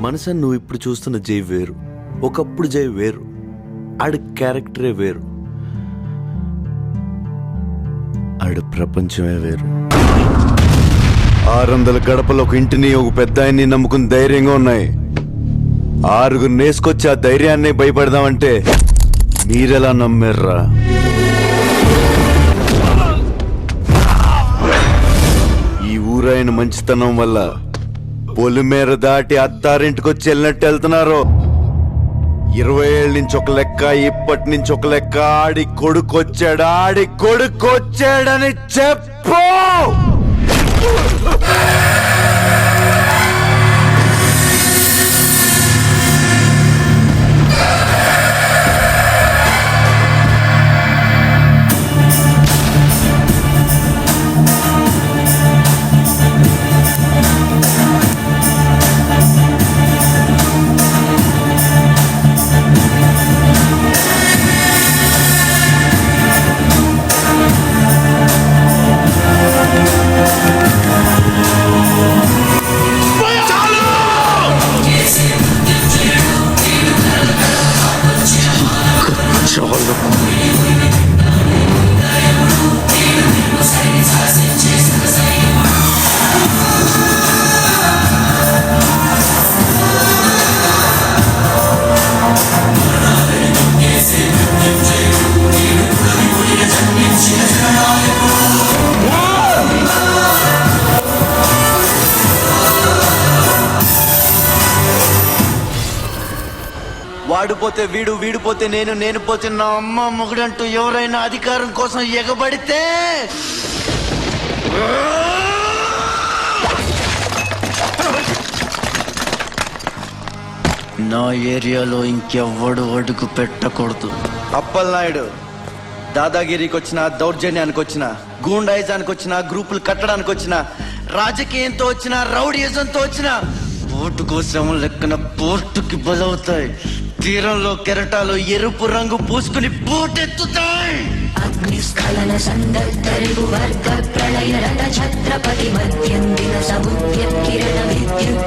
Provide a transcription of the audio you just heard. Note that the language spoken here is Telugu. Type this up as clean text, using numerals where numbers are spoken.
మనసని నువ్వు ఇప్పుడు చూస్తున్న జై వేరు, ఒకప్పుడు జై వేరు, ఆడి క్యారెక్టరే వేరు, ఆడి ప్రపంచమే వేరు. 600 గడపలు ఒక ఇంటిని ఒక పెద్ద ఆయన్ని నమ్ముకుని ధైర్యంగా ఉన్నాయి. 6 నేసుకొచ్చి ఆ ధైర్యాన్ని భయపడదామంటే మీరెలా నమ్మారా? ఈ ఊరాయన మంచితనం వల్ల పొలిమేర దాటి అత్తారింటికొచ్చి వెళ్ళినట్టు వెళ్తున్నారు. 20 ఏళ్ళ నుంచి ఒక లెక్క, ఇప్పటి నుంచి ఒక లెక్క. ఆడి కొడుకొచ్చాడని చెప్పు. వాడిపోతే వీడు, వీడిపోతే నేను, నేను పోతే నా అమ్మ మొగుడంటూ ఎవరైనా అధికారం కోసం ఎగబడితే నా ఏరియాలో ఇంకెవ్వడు అడుగు పెట్టకూడదు. అప్పలనాయుడు దాదాగిరికి వచ్చిన, దౌర్జన్యానికి వచ్చిన, గూండాయిజానికి వచ్చిన, గ్రూపులు కట్టడానికి వచ్చిన, రాజకీయంతో వచ్చిన, రౌడీయిజంతో వచ్చిన ఓటు కోసం లెక్కన పోర్టుకి బలవుతాయి. తీరంలో కెరటాలు ఎరుపు రంగు పూసుకుని పోటెత్తుతాయి. అగ్నిస్ఖలన సందర్భ వర్గ ప్రళయ రథ ఛత్రపతి మధ్యందిన సముద్ర కిరణ విద్యుత్